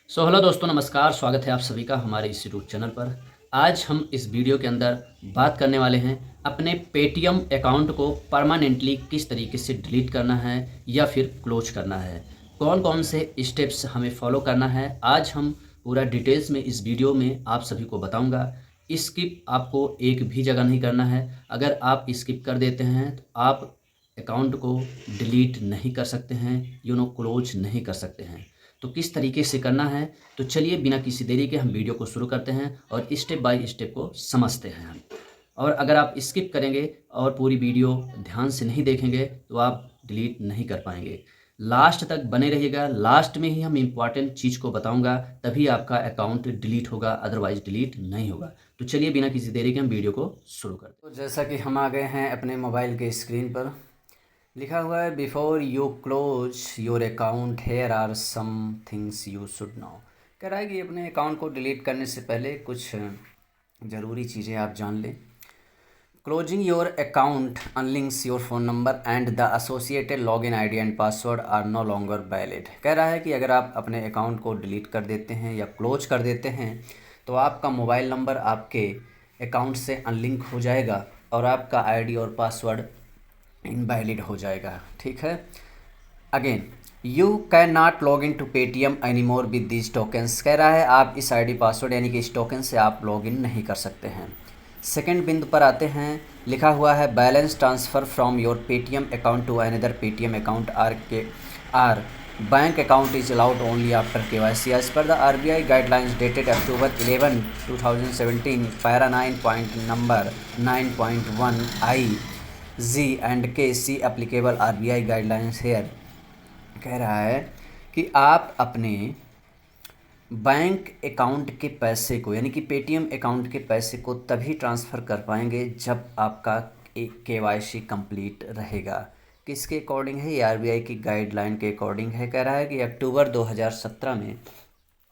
Hello दोस्तों, नमस्कार। स्वागत है आप सभी का हमारे इस यूट्यूब चैनल पर। आज हम इस वीडियो के अंदर बात करने वाले हैं अपने पेटीएम अकाउंट को परमानेंटली किस तरीके से डिलीट करना है या फिर क्लोज करना है। कौन कौन से स्टेप्स हमें फॉलो करना है, आज हम पूरा डिटेल्स में इस वीडियो में आप सभी को बताऊंगा। स्किप आपको एक भी जगह नहीं करना है। अगर आप स्किप कर देते हैं तो आप अकाउंट को डिलीट नहीं कर सकते हैं, क्लोज नहीं कर सकते हैं। तो किस तरीके से करना है, तो चलिए बिना किसी देरी के हम वीडियो को शुरू करते हैं और स्टेप बाय स्टेप को समझते हैं हम। और अगर आप स्किप करेंगे और पूरी वीडियो ध्यान से नहीं देखेंगे तो आप डिलीट नहीं कर पाएंगे। लास्ट तक बने रहिएगा, लास्ट में ही हम इम्पॉर्टेंट चीज़ को बताऊंगा, तभी आपका अकाउंट डिलीट होगा, अदरवाइज डिलीट नहीं होगा। तो चलिए बिना किसी देरी के हम वीडियो को शुरू करते हैं। तो जैसा कि हम आ गए हैं अपने मोबाइल के स्क्रीन पर, लिखा हुआ है before you close your account here are some things you should know. कह रहा है कि अपने अकाउंट को डिलीट करने से पहले कुछ ज़रूरी चीज़ें आप जान लें। Closing your account unlinks your phone number and the associated login ID and password are no longer valid. कह रहा है कि अगर आप अपने अकाउंट को डिलीट कर देते हैं या क्लोज कर देते हैं तो आपका मोबाइल नंबर आपके अकाउंट से अनलिंक हो जाएगा और आपका आईडी और पासवर्ड इनवैलिड हो जाएगा। ठीक है। Again, you can not log in to Paytm any more with this tokens. कह रहा है आप इस आईडी पासवर्ड यानी कि इस टोकन से आप लॉग इन नहीं कर सकते हैं। सेकेंड बिंदु पर आते हैं, लिखा हुआ है balance transfer from your Paytm account to another Paytm account or bank account is allowed only after KYC as per the RBI guidelines dated October 11 2017 para 9 point number 9.1 I.G and KC applicable RBI guidelines here. कह रहा है कि आप अपने bank account के पैसे को यानी कि पेटीएम अकाउंट के पैसे को तभी ट्रांसफ़र कर पाएंगे जब आपका एक KYC कंप्लीट रहेगा। किसके अकॉर्डिंग है ये? RBI की गाइडलाइन के अकॉर्डिंग है। कह रहा है कि अक्टूबर 2017 में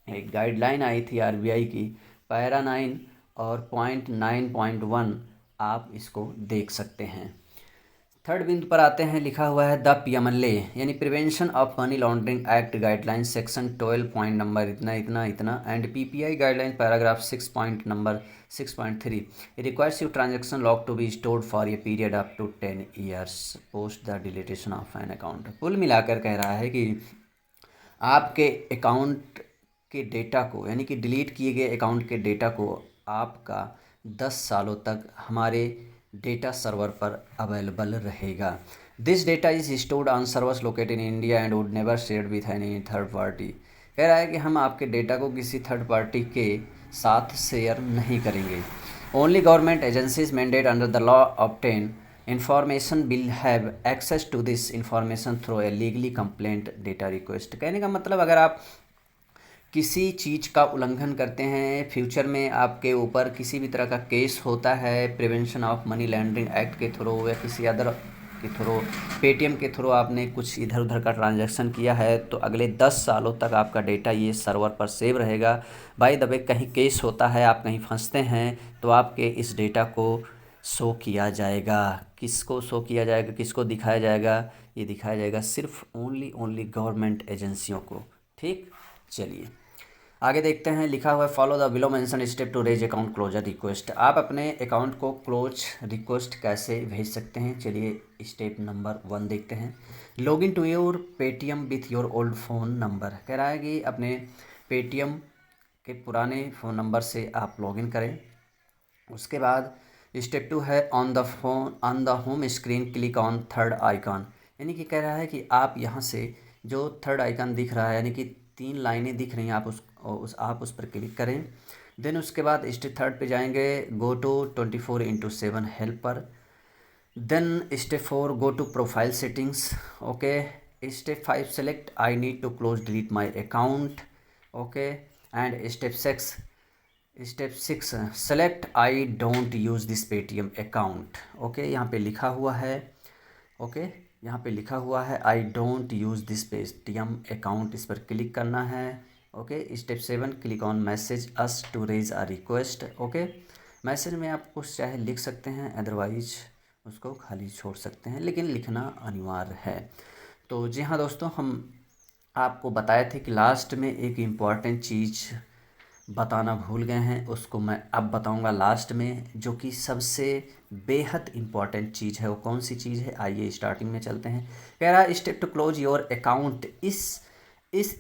एक गाइडलाइन आई थी RBI की, पैरा 9 और पॉइंट 9.1, आप इसको देख सकते हैं। थर्ड बिंदु पर आते हैं, लिखा हुआ है द PMLA यानी prevention of money laundering act guideline section 12 point number इतना इतना इतना and PPI guideline paragraph 6 point number 6.3 requires you transaction log to be stored for a period up to 10 years post the deletion of an account. कुल मिलाकर कह रहा है कि आपके अकाउंट के डेटा को यानी कि डिलीट किए गए अकाउंट के डेटा को आपका 10 सालों तक हमारे डेटा सर्वर पर अवेलेबल रहेगा। This data is stored on servers located in India and would never shared with any third party. कह रहा है कि हम आपके डेटा को किसी थर्ड पार्टी के साथ शेयर नहीं करेंगे। Only government agencies mandate under the law obtain information will have access to this information through a legally compliant data request. कहने का मतलब, अगर आप किसी चीज़ का उल्लंघन करते हैं, फ्यूचर में आपके ऊपर किसी भी तरह का केस होता है prevention of money laundering act के थ्रू या किसी अदर के थ्रू, पेटीएम के थ्रू आपने कुछ इधर उधर का ट्रांजैक्शन किया है, तो अगले 10 सालों तक आपका डेटा ये सर्वर पर सेव रहेगा। बाय द वे, कहीं केस होता है, आप कहीं फंसते हैं, तो आपके इस डेटा को शो किया जाएगा। किसको शो किया जाएगा, किसको दिखाया जाएगा? ये दिखाया जाएगा सिर्फ ओनली गवर्नमेंट एजेंसियों को। ठीक, चलिए आगे देखते हैं। लिखा हुआ है follow the below mention step to raise account closure request. आप अपने अकाउंट को क्लोज रिक्वेस्ट कैसे भेज सकते हैं? चलिए स्टेप नंबर 1 देखते हैं। Log in to your Paytm with your old phone number. कह रहा है कि अपने पेटीएम के पुराने फ़ोन नंबर से आप लॉगिन करें। उसके बाद स्टेप 2 है on the home screen click on third icon. यानी कि कह रहा है कि आप यहाँ से जो थर्ड आइकन दिख रहा है यानी कि 3 लाइनें दिख रही हैं, आप उस पर क्लिक करें। देन उसके बाद स्टेप 3 पे जाएंगे, गो टू 24/7 हेल्प पर। Then step 4 go to profile settings. Okay. Step 5 select I need to close delete my account. Okay. And step 6 select I don't use this Paytm account. Okay, यहाँ पे लिखा हुआ है, okay, यहाँ पे लिखा हुआ है I don't use this Paytm account, इस पर क्लिक करना है। Okay. Step 7 click on message us to raise a request. Okay, message में आप कुछ चाहे लिख सकते हैं, अदरवाइज उसको खाली छोड़ सकते हैं, लेकिन लिखना अनिवार्य है। तो जी हाँ दोस्तों, हम आपको बताए थे कि लास्ट में एक इम्पॉर्टेंट चीज़ बताना भूल गए हैं, उसको मैं अब बताऊंगा लास्ट में, जो कि सबसे बेहद इम्पॉर्टेंट चीज़ है। वो कौन सी चीज़ है, आइए स्टार्टिंग में चलते हैं। कह रहा है step to close your account. इस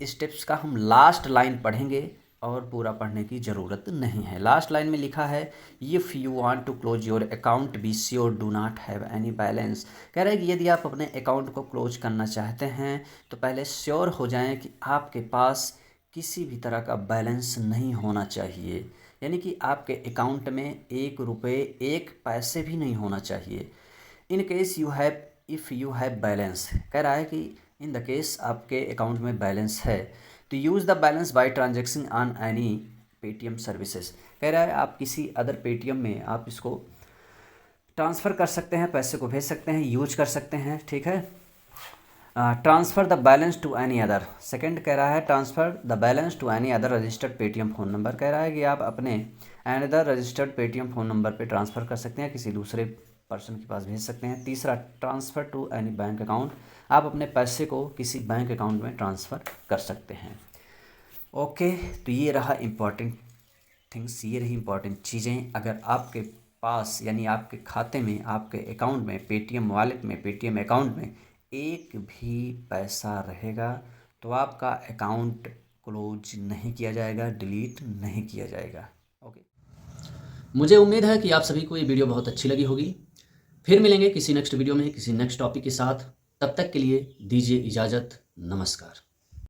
स्टेप्स का हम लास्ट लाइन पढ़ेंगे और पूरा पढ़ने की ज़रूरत नहीं है। लास्ट लाइन में लिखा है if you want to close your account be sure do not have any balance. कह रहा है कि यदि आप अपने अकाउंट को क्लोज करना चाहते हैं तो पहले श्योर हो जाएं कि आपके पास किसी भी तरह का बैलेंस नहीं होना चाहिए, यानी कि आपके अकाउंट में 1 रुपये 1 पैसे भी नहीं होना चाहिए। In case you have if you have balance, कह रहा है कि इन द केस आपके अकाउंट में बैलेंस है तो use the balance bye transaction on any Paytm services. कह रहा है आप किसी अदर पेटीएम में आप इसको ट्रांसफ़र कर सकते हैं, पैसे को भेज सकते हैं, यूज कर सकते हैं, ठीक है। Transfer the balance to any other, second कह रहा है transfer the balance to any other registered Paytm phone number. कह रहा है कि आप अपने other registered Paytm phone number पे ट्रांसफ़र कर सकते हैं, किसी दूसरे पर्सन के पास भेज सकते हैं। तीसरा transfer to any bank account, आप अपने पैसे को किसी बैंक अकाउंट में ट्रांसफ़र कर सकते हैं। ओके, तो ये रहा इम्पॉर्टेंट थिंग्स, ये रही इम्पॉर्टेंट चीज़ें। अगर आपके पास यानी आपके खाते में, आपके अकाउंट में, पेटीएम वॉलेट में, पेटीएम अकाउंट में एक भी पैसा रहेगा तो आपका अकाउंट क्लोज नहीं किया जाएगा, डिलीट नहीं किया जाएगा। ओके, मुझे उम्मीद है कि आप सभी को ये वीडियो बहुत अच्छी लगी होगी। फिर मिलेंगे किसी नेक्स्ट वीडियो में किसी नेक्स्ट टॉपिक के साथ। तब तक के लिए दीजिए इजाज़त। नमस्कार।